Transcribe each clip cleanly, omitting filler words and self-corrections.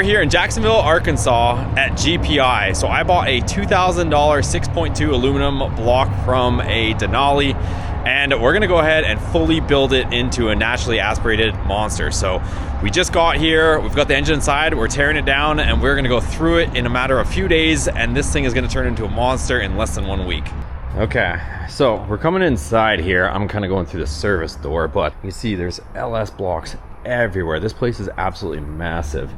We're here in Jacksonville, Arkansas at GPI. So I bought a $2,000 6.2 aluminum block from a Denali, and we're gonna go ahead and fully build it into a naturally aspirated monster. So we just got here, we've got the engine inside, we're tearing it down, and we're gonna go through it in a matter of a few days, and this thing is gonna turn into a monster in less than 1 week. Okay, so we're coming inside here. I'm kind of going through the service door, but you see there's LS blocks everywhere. This place is absolutely massive.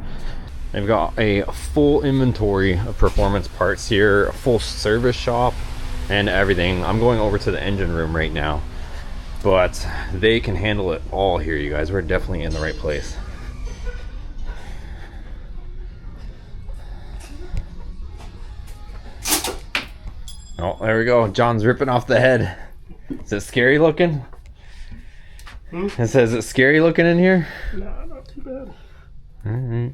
They've got a full inventory of performance parts here, a full service shop and everything. I'm going over to the engine room right now, but they can handle it all here, you guys. We're definitely in the right place. Oh, there we go. John's ripping off the head. Is it scary looking? It says it's scary looking in here? No, not too bad. All right.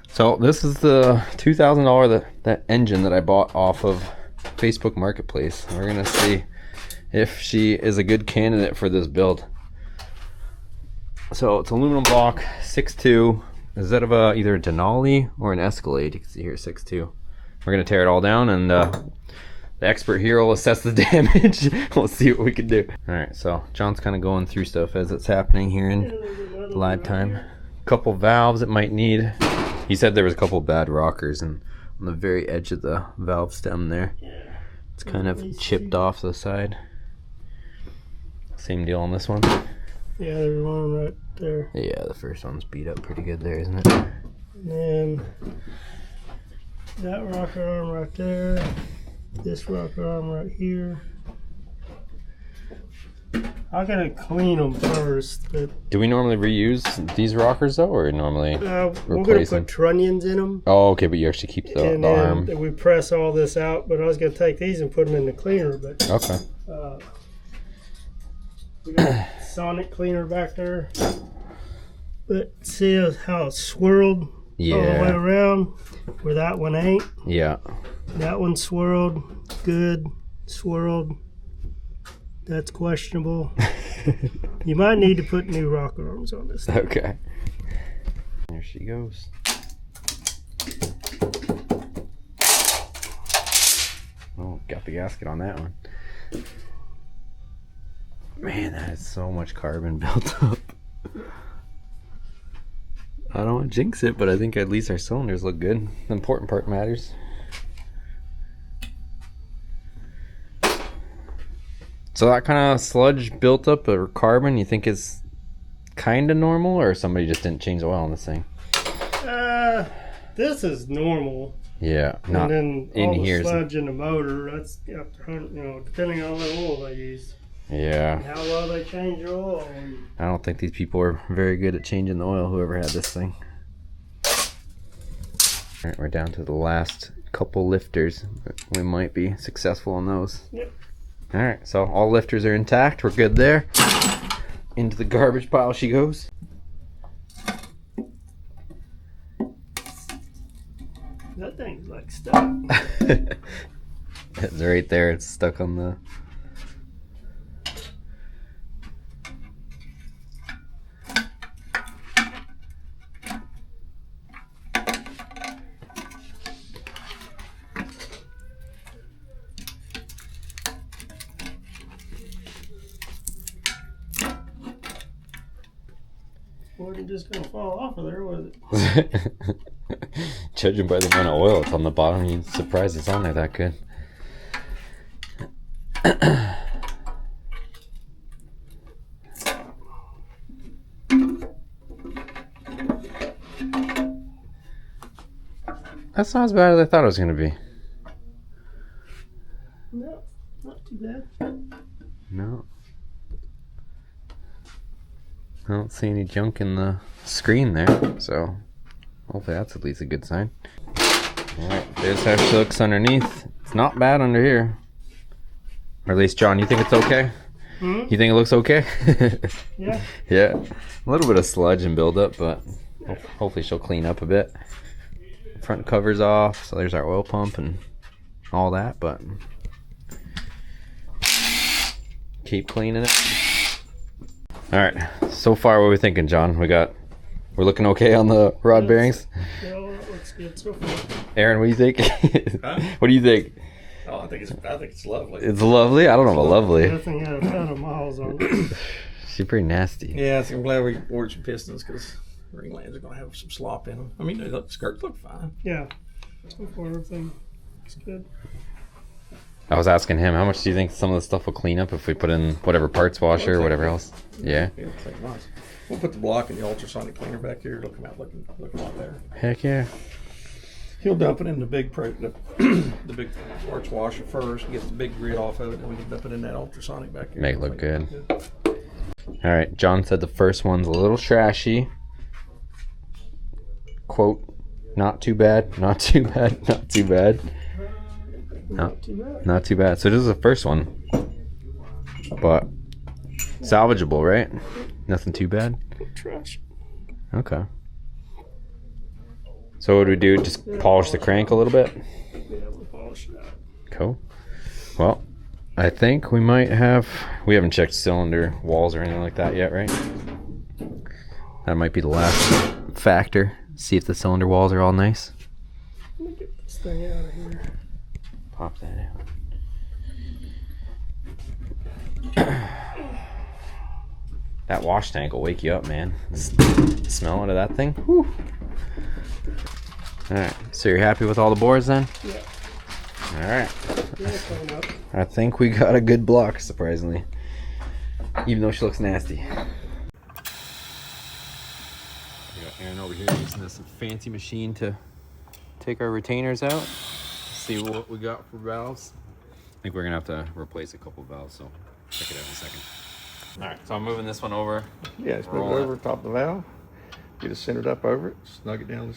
So this is the $2,000 that engine that I bought off of Facebook Marketplace. We're gonna see if she is a good candidate for this build. So it's aluminum block, 6.2. Is that of either a Denali or an Escalade? You can see here 6.2. We're gonna tear it all down, and the expert here will assess the damage. We'll see what we can do. All right, so John's kind of going through stuff as it's happening here in live time. Couple valves it might need. He said there was a couple bad rockers and on the very edge of the valve stem there. It's kind of chipped off the side. Same deal on this one. Yeah, there's one right there. Yeah, the first one's beat up pretty good there, isn't it? And then that rocker arm right there. This rocker arm right here. I gotta clean them first. But do we normally reuse these rockers though, or normally we're gonna put trunnions in them? Oh, okay, but you actually keep the arm. We press all this out, but I was gonna take these and put them in the cleaner. But okay. We got a sonic cleaner back there. But see how it's swirled all the way around, where that one ain't. Yeah. That one swirled, good, swirled. That's questionable. You might need to put new rocker arms on this thing. Okay. There she goes. Oh, got the gasket on that one. Man, that is so much carbon built up. I don't want to jinx it, but I think at least our cylinders look good. The important part matters. So that kind of sludge built up or carbon, you think is kind of normal, or somebody just didn't change the oil on this thing? This is normal. Yeah, not and then in all here. The sludge in the motor, that's after, depending on the oil they use. Yeah. And how well they change your oil. I don't think these people are very good at changing the oil, whoever had this thing. All right, we're down to the last couple lifters. We might be successful on those. Yep. All right, so all lifters are intact. We're good there. Into the garbage pile she goes. That thing's like stuck. It's right there. It's stuck on the... Wasn't just gonna fall off of there, was it? Judging by the amount of oil that's on the bottom, you're surprised it's on there that good. That's not as bad as I thought it was gonna be. No, not too bad. No. I don't see any junk in the screen there, so hopefully that's at least a good sign. Alright, there's how she looks underneath. It's not bad under here. Or at least, John, you think it's okay? You think it looks okay? Yeah. Yeah. A little bit of sludge and buildup, but hopefully she'll clean up a bit. Front cover's off, so there's our oil pump and all that, but keep cleaning it. All right, so far what are we thinking, John? We got We're looking okay on the rod bearings. Yeah, that looks good so far. Aaron, what do you think? Huh? What do you think? Oh, I think it's lovely. It's lovely. I don't know about lovely. That thing had a ton of miles on it. She's pretty nasty. Yeah, so I'm glad we ordered some pistons because ringlands are going to have some slop in them. I mean, skirts look fine. Yeah. So far, everything looks good. I was asking him, how much do you think some of the stuff will clean up if we put in whatever parts washer or whatever else? Yeah. Yeah, it's like nice. We'll put the block in the ultrasonic cleaner back here. It'll come out looking a lot better. Heck yeah. He'll dump it in the big the big parts washer first, get the big grid off of it, and we can dump it in that ultrasonic back here. Make it look good. All right. John said the first one's a little trashy. Quote, not too bad, not too bad, not too bad. Not too bad. Not too bad. So this is the first one. But salvageable, right? Nothing too bad? Trash. Okay. So what do we do? Just polish the crank a little bit? Yeah, we'll polish it out. Cool. Well, I think we might have... We haven't checked cylinder walls or anything like that yet, right? That might be the last factor. See if the cylinder walls are all nice. Let me get this thing out of here. Pop that out. That wash tank will wake you up, man. Smell out of that thing. Whew. All right. So you're happy with all the boards then? Yeah. All right. Yeah, clean up. I think we got a good block, surprisingly. Even though she looks nasty. We got Aaron over here using this fancy machine to take our retainers out. See what we got for valves. I think we're gonna have to replace a couple valves, so check it out in a second. All right, so I'm moving this one over. Yeah, just move it over top of the valve. Get it centered up over it. Snug it down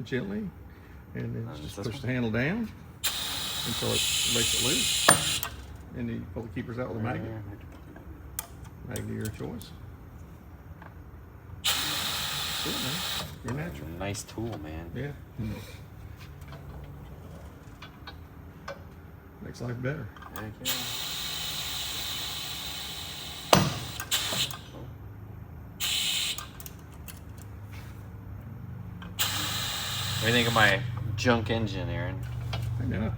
gently, and then just push the handle down until it makes it loose. And then you pull the keepers out with a magnet. Magnet of your choice. Good, man. You're natural. Nice tool, man. Yeah. Makes life better. Heck yeah. What do you think of my junk engine, Aaron? Yeah.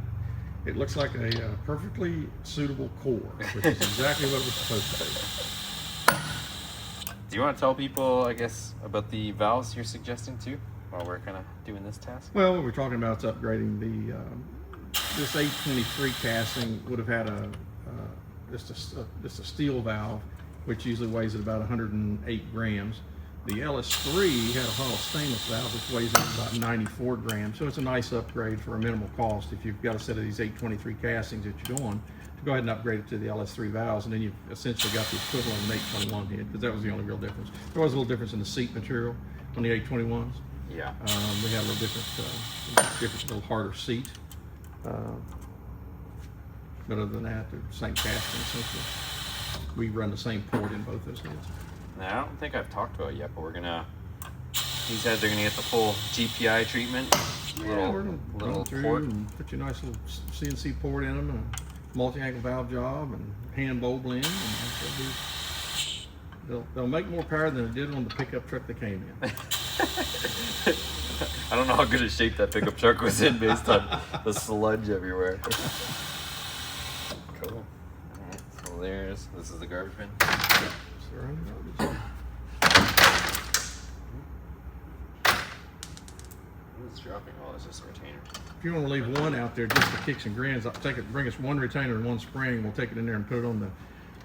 It looks like a perfectly suitable core, which is exactly what it was supposed to be. Do you want to tell people, I guess, about the valves you're suggesting too, while we're kind of doing this task? Well, what we're talking about is upgrading the this 823 casting would have had just a steel valve, which usually weighs at about 108 grams. The LS3 had a hollow stainless valve, which weighs at about 94 grams. So it's a nice upgrade for a minimal cost. If you've got a set of these 823 castings that you're doing, to go ahead and upgrade it to the LS3 valves, and then you've essentially got the equivalent of an 821 head, because that was the only real difference. There was a little difference in the seat material on the 821s. Yeah. We had a little different, a little harder seat. But other than that, they're the same casting essentially. We run the same port in both those heads. Now, I don't think I've talked about it yet, but we're gonna. These heads are gonna get the full GPI treatment. Yeah, we're gonna little run through port. and put your nice little CNC port in them, and a multi-angle valve job, and hand bowl blend, and they'll make more power than it did on the pickup truck that came in. I don't know how good a shape that pickup truck was in based on the sludge everywhere. Cool. Alright, so this is the garbage bin. Who's dropping all this? Just a retainer. If you want to leave one out there just for kicks and grins, I'll take it. Bring us one retainer and one spring. We'll take it in there and put it on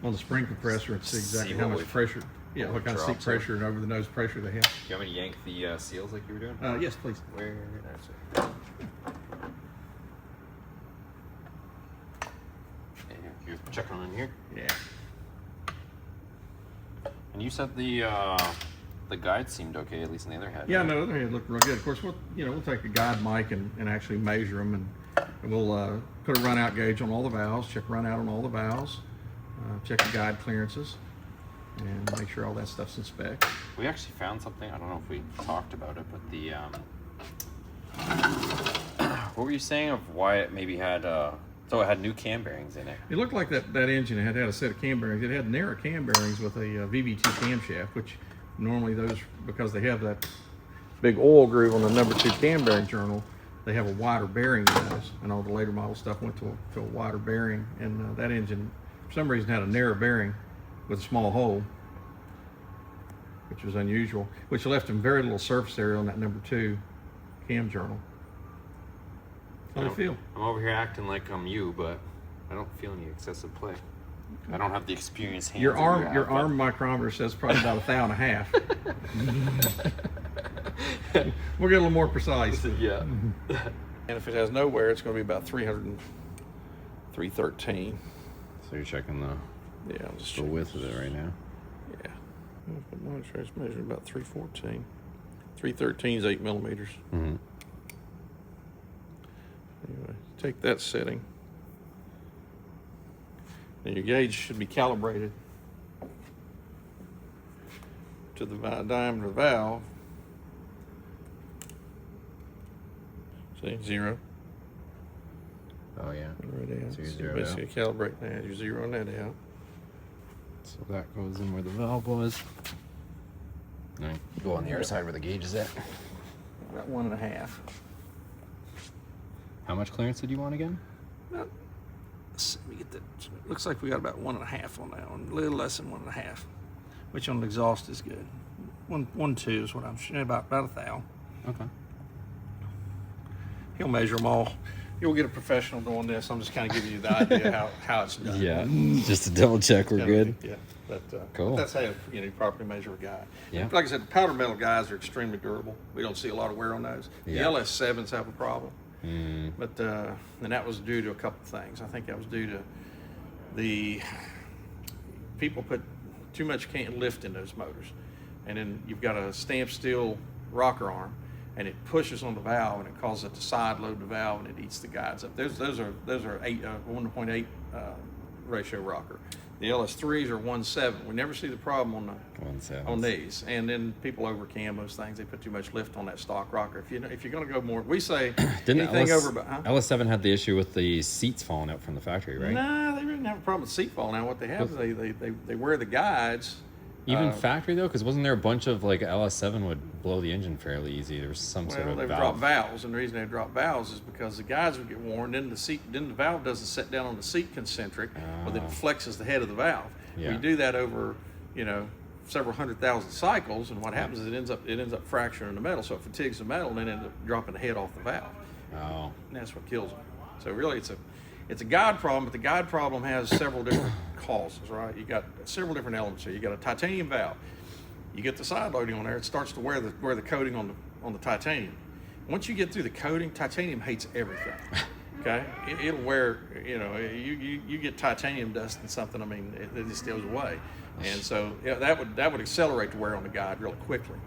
the spring compressor and see exactly how much pressure. Yeah, what kind of seat pressure and over the nose pressure they have. You want me to yank the seals like you were doing? Yes, please. Where? You're checking on in here. Yeah. And you said the guide seemed okay, at least in the other head. Yeah, right? no, the other head looked real good. Of course, we'll take a guide mic and actually measure them, and we'll put a run out gauge on all the valves, check run out on all the valves, check the guide clearances, and make sure all that stuff's in spec. We actually found something. I don't know if we talked about it, but the what were you saying of why it maybe had so it had new cam bearings in it? It looked like that engine had a set of cam bearings. It had narrow cam bearings with a VVT camshaft, which normally those, because they have that big oil groove on the #2 cam bearing journal, they have a wider bearing than those, and all the later model stuff went to a wider bearing, and that engine, for some reason, had a narrow bearing with a small hole, which was unusual, which left him very little surface area on that #2 cam journal. How do you feel? I'm over here acting like I'm you, but I don't feel any excessive play. I don't have the experience hands. Your arm, that you your have, but- arm micrometer says probably about 1.5 thou. We'll get a little more precise. Yeah. And if it has no wear, it's going to be about 313. So you're checking the Yeah, I'm just the width of it right now. Yeah. Mine is measuring about 314. 313 is 8 millimeters. Mm-hmm. Anyway, take that setting. And your gauge should be calibrated to the diameter of the valve. See, 0. Oh yeah. Right out. So you're So zeroed basically calibrate that. You're zeroing that out. So that goes in where the valve was. And go on the other side where the gauge is at. About 1.5. How much clearance did you want again? Let me get that. Looks like we got about 1.5 on that one. A little less than 1.5, which on the exhaust is good. 1.2 is what I'm shooting, about 1,000. Okay. He'll measure them all. You'll get a professional doing this. I'm just kind of giving you the idea how it's done. Yeah. Just to double check we're good. Yeah. But, Cool. That's how you properly measure a guy. Yeah. Like I said, the powder metal guys are extremely durable. We don't see a lot of wear on those. Yeah. The LS7s have a problem. Mm. But and that was due to a couple of things. I think that was due to the people put too much lift in those motors, and then you've got a stamped steel rocker arm, and it pushes on the valve, and it causes it to side load the valve, and it eats the guides up. Those are 1.8 ratio rocker. The LS3s are 1.7. We never see the problem on these. And then people overcam those things. They put too much lift on that stock rocker. If you're going to go more, we say anything over about. Huh? LS7 had the issue with the seats falling out from the factory, right? Nah, they didn't have a problem with seat falling out. What they have is they wear the guides. Even factory though, because wasn't there a bunch of like LS7 would blow the engine fairly easy? There was some sort of they've valve. dropped valves, and the reason they've dropped valves is because the guides would get worn. Then the valve doesn't set down on the seat concentric, but then it flexes the head of the valve. Yeah. You do that over, several 100,000 cycles, and what happens is it ends up fracturing the metal, so it fatigues the metal, and then ends up dropping the head off the valve. Oh. And that's what kills them. So really, it's a guide problem, but the guide problem has several different causes, right? You got several different elements here. You got a titanium valve. You get the side loading on there, it starts to wear the coating on the titanium. Once you get through the coating, titanium hates everything. Okay, it'll wear. You get titanium dust and something. I mean, it just goes away, and so that would accelerate the wear on the guide really quickly.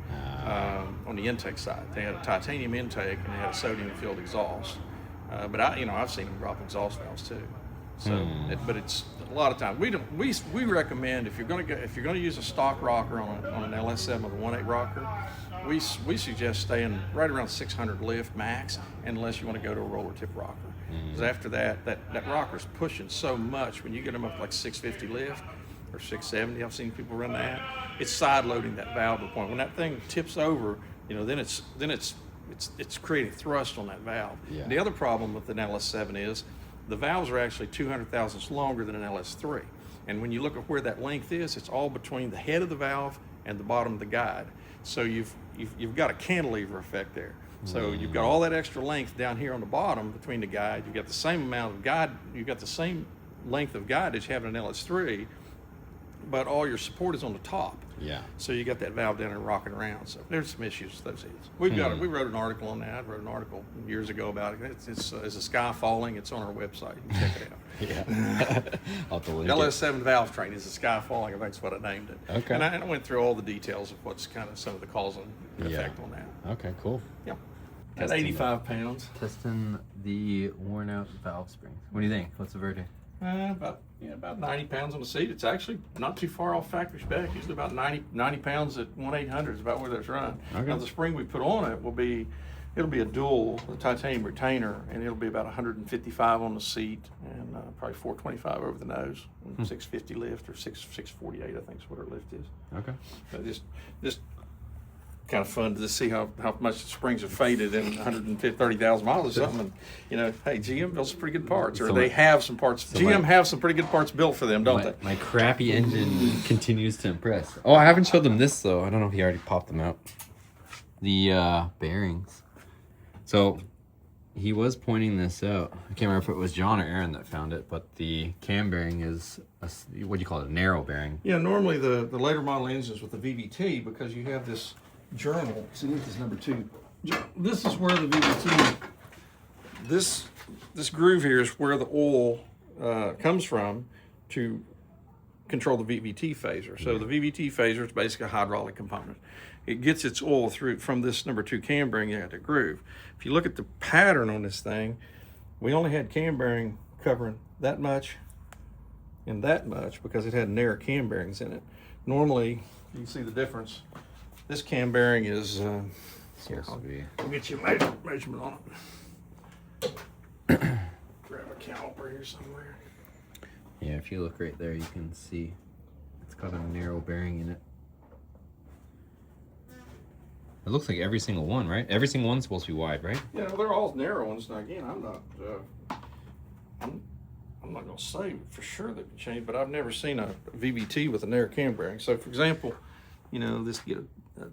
On the intake side, they had a titanium intake and they had a sodium-filled exhaust. But I've seen them drop exhaust valves too. So, but it's a lot of times we recommend if you're going to use a stock rocker on an LS7 with a 1.8 rocker, we suggest staying right around 600 lift max, unless you want to go to a roller tip rocker. Because after that rocker's pushing so much. When you get them up like 650 lift or 670, I've seen people run that. It's side loading that valve to the point when that thing tips over. Then it's creating thrust on that valve. Yeah. The other problem with an LS7 is the valves are actually 200 thousandths longer than an LS3. And when you look at where that length is, it's all between the head of the valve and the bottom of the guide. So you've got a cantilever effect there. So you've got all that extra length down here on the bottom between the guide. You've got the same amount of guide. You've got the same length of guide as you have in an LS3, but all your support is on the top. Yeah. So you got that valve down there rocking around. So there's some issues with those heads. We wrote an article on that. I wrote an article years ago about it. It's Is the Sky Falling? It's on our website. You can check it out. Yeah. I'll have to link it. LS7 valve train is the Sky Falling. I think that's what I named it. Okay. And I went through all the details of what's kind of some of the cause and effect on that. Okay, cool. Yep. At 85 pounds. Testing the worn out valve springs. What do you think? What's the verdict? About 90 pounds on the seat. It's actually not too far off factory spec. Usually about 90 pounds at 1/800 is about where that's run. Okay. Now the spring we put on it it'll be a dual titanium retainer, and it'll be about 155 on the seat and probably 425 over the nose, and 650 lift or 648 I think is what our lift is. Okay. So just kind of fun to see how much the springs have faded in 130,000 miles or something. And, you know, hey, GM builds some pretty good parts, or they have some parts. GM have some pretty good parts built for them, don't they? My crappy engine continues to impress. Oh, I haven't showed them this, though. I don't know if he already popped them out. The bearings. So he was pointing this out. I can't remember if it was John or Aaron that found it, but the cam bearing is, what do you call it, a narrow bearing. Yeah, normally the later model engines with the VVT, because you have this journal. See, this is number 2. This is where the VVT, this groove here is where the oil comes from to control the VVT phaser. So the VVT phaser is basically a hydraulic component. It gets its oil through from this number 2 cam bearing at the groove. If you look at the pattern on this thing, we only had cam bearing covering that much and that much because it had narrow cam bearings in it. Normally, you can see the difference. This cam bearing is, here, I'll get you a measurement on it. Grab a caliper here somewhere. Yeah, if you look right there, you can see it's got a narrow bearing in it. It looks like every single one, right? Every single one's supposed to be wide, right? Yeah, well, they're all narrow ones. Now, again, I'm not going to say for sure they can change, but I've never seen a VVT with a narrow cam bearing. So, for example, you know, this get a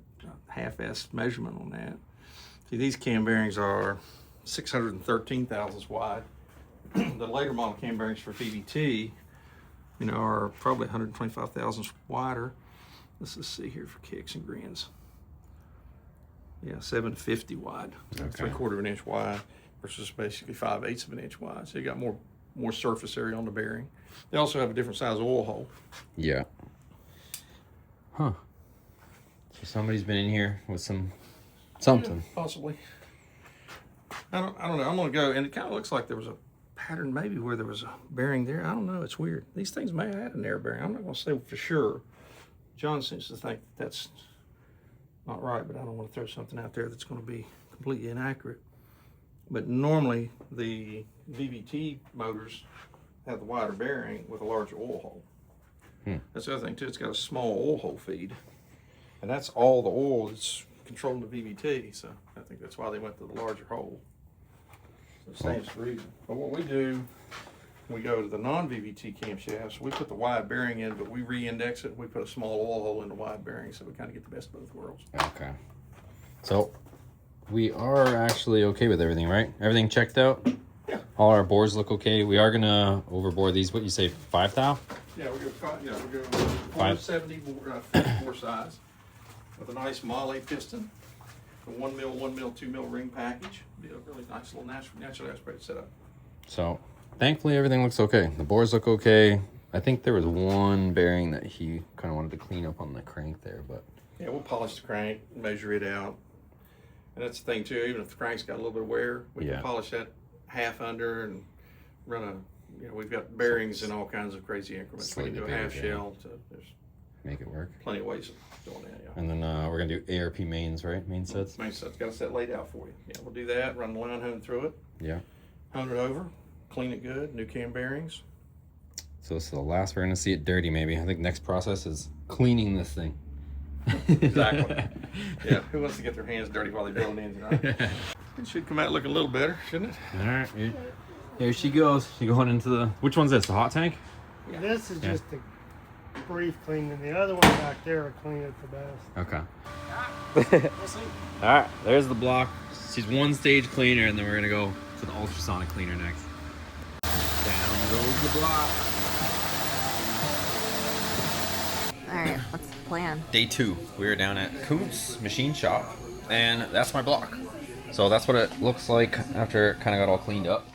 half-assed measurement on that. See, these cam bearings are 613 thousandths wide. The later model cam bearings for VVT, you know, are probably 125 thousandths wider. Let's just see here for kicks and grins. Yeah, 750 wide, so okay. 3/4 of an inch wide versus basically 5/8 of an inch wide. So you got more surface area on the bearing. They also have a different size oil hole. Yeah. Huh. So somebody's been in here with something. Yeah, possibly. I don't know. I'm gonna go, and it kind of looks like there was a pattern maybe where there was a bearing there. I don't know. It's weird. These things may have had a narrow bearing. I'm not gonna say for sure. John seems to think that's not right, but I don't want to throw something out there that's going to be completely inaccurate. But normally the VVT motors have the wider bearing with a larger oil hole. That's the other thing too. It's got a small oil hole feed, and that's all the oil that's controlling the VVT. So I think that's why they went to the larger hole. So it stands to reason. But what we do, we go to the non-VVT camshafts. We put the wide bearing in, but we re-index it. We put a small oil hole in the wide bearing, so we kind of get the best of both worlds. Okay. So we are actually okay with everything, right? Everything checked out? Yeah. All our bores look okay. We are gonna overbore these. What you say, 5 thou? Yeah, we go 470 bore size with a nice Molle piston, a 1 mil, 1 mil, 2 mil ring package. Be a really nice little naturally aspirated setup. So thankfully everything looks okay. The bores look okay. I think there was one bearing that he kind of wanted to clean up on the crank there, but yeah, we'll polish the crank, measure it out, and that's the thing too. Even if the crank's got a little bit of wear, we can polish that half under and run a. You know, we've got bearings in all kinds of crazy increments. We can do a half shell. There's make it work. Plenty of ways of doing that. Yeah. And then we're gonna do ARP mains, right? Main sets. Main sets got a set laid out for you. Yeah, we'll do that. Run the line hone through it. Yeah. Hone it over. Clean it good. New cam bearings. So this is the last we're gonna see it dirty. Maybe I think next process is cleaning this thing. Exactly. Yeah. Who wants to get their hands dirty while they build an engine? Right? It should come out looking a little better, shouldn't it? All right. Here she goes. She going into the. Which one's this? The hot tank? Yeah. This is just a brief cleaning. The other one back there will clean it the best. Okay. We'll see. All right. There's the block. She's one stage cleaner, and then we're gonna go to the ultrasonic cleaner next. Down goes the block. All right. What's the plan? Day 2. We are down at Koontz Machine Shop, and that's my block. So that's what it looks like after it kind of got all cleaned up.